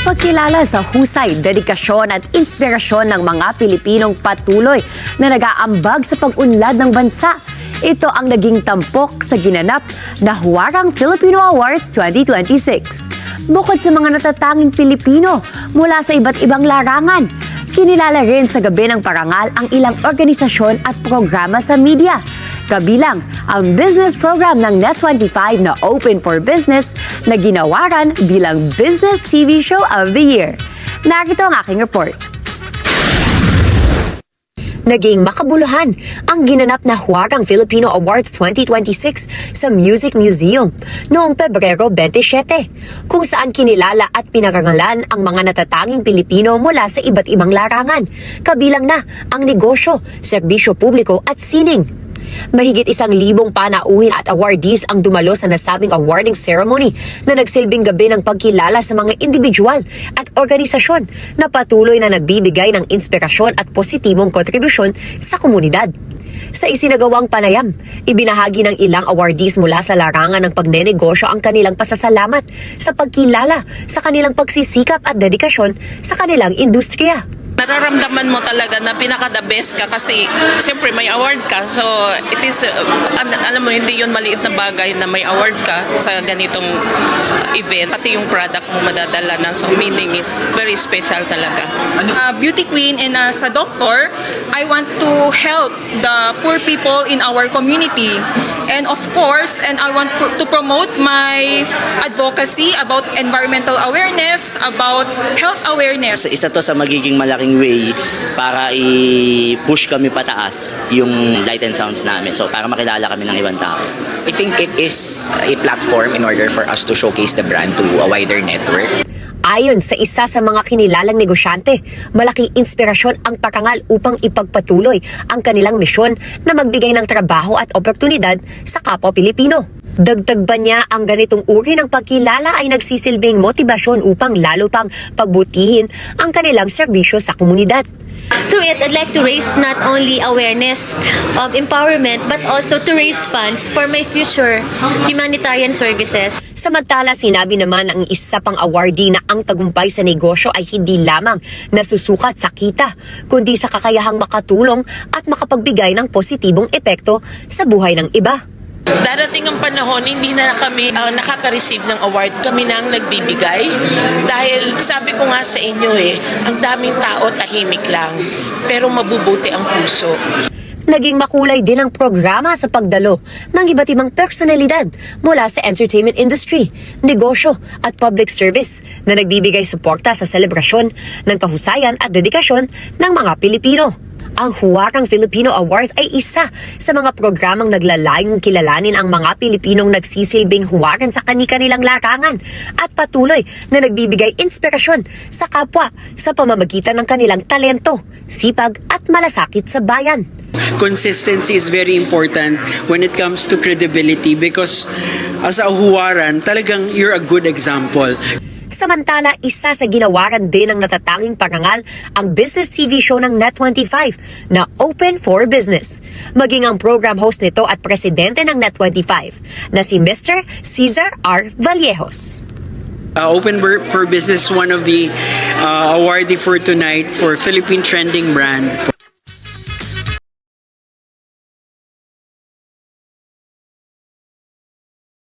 pagkilala sa husay, dedikasyon at inspirasyon ng mga Pilipinong patuloy na nag-aambag sa pag-unlad ng bansa. Ito ang naging tampok sa ginanap na Huwarang Filipino Awards 2026. Bukod sa mga natatanging Pilipino mula sa iba't ibang larangan, kinilala rin sa gabi ng parangal ang ilang organisasyon at programa sa media. Kabilang ang business program ng Net25 na Open for Business na ginawaran bilang Business TV Show of the Year. Narito ang aking report. Naging makabuluhan ang ginanap na Huwarang Filipino Awards 2026 sa Music Museum noong Pebrero 27, kung saan kinilala at pinarangalan ang mga natatanging Pilipino mula sa iba't ibang larangan, kabilang na ang negosyo, serbisyo publiko at sining. Mahigit 1,000 panauhin at awardees ang dumalo sa nasabing awarding ceremony na nagsilbing gabi ng pagkilala sa mga individual at organisasyon na patuloy na nagbibigay ng inspirasyon at positibong kontribusyon sa komunidad. Sa isinagawang panayam, ibinahagi ng ilang awardees mula sa larangan ng pagnenegosyo ang kanilang pasasalamat sa pagkilala sa kanilang pagsisikap at dedikasyon sa kanilang industriya. Nararamdaman mo talaga na pinaka-the best ka kasi siyempre may award ka. So it is, alam mo, hindi yun maliit na bagay na may award ka sa ganitong event. Pati yung product mo madadala na. So meaning is very special talaga. Beauty queen and as a doctor, I want to help the poor people in our community. And of course, and I want to promote my advocacy about environmental awareness, about health awareness. Isa to sa magiging malaking way para i-push kami pataas yung light and sounds namin. So para makilala kami ng ibang tao. I think it is a platform in order for us to showcase the brand to a wider network. Ayon sa isa sa mga kinilalang negosyante, malaking inspirasyon ang parangal upang ipagpatuloy ang kanilang misyon na magbigay ng trabaho at oportunidad sa kapwa Pilipino. Dagdag ba niya ang ganitong uri ng pagkilala ay nagsisilbing motibasyon upang lalo pang pagbutihin ang kanilang serbisyo sa komunidad. Through it, I'd like to raise not only awareness of empowerment but also to raise funds for my future humanitarian services. Samantala, sinabi naman ng isa pang awardee na ang tagumpay sa negosyo ay hindi lamang nasusukat sa kita, kundi sa kakayahang makatulong at makapagbigay ng positibong epekto sa buhay ng iba. Darating ang panahon, hindi na kami nakaka-receive ng award. Kami na ang nagbibigay. Dahil sabi ko nga sa inyo ang daming tao tahimik lang. Pero mabubuti ang puso. Naging makulay din ang programa sa pagdalo ng iba't ibang personalidad mula sa entertainment industry, negosyo at public service na nagbibigay suporta sa selebrasyon ng kahusayan at dedikasyon ng mga Pilipino. Ang Huwarang Filipino Awards ay isa sa mga programang naglalayong kilalanin ang mga Pilipinong nagsisilbing huwaran sa kani-kanilang larangan at patuloy na nagbibigay inspirasyon sa kapwa sa pamamagitan ng kanilang talento, sipag at malasakit sa bayan. Consistency is very important when it comes to credibility because as a huwaran, talagang you're a good example. Samantala, isa sa ginawaran din ng natatanging parangal ang business TV show ng Net25 na Open for Business. Maging ang program host nito at presidente ng Net25 na si Mr. Cesar R. Vallejos. Open for Business is one of the awardee for tonight for Philippine Trending Brand.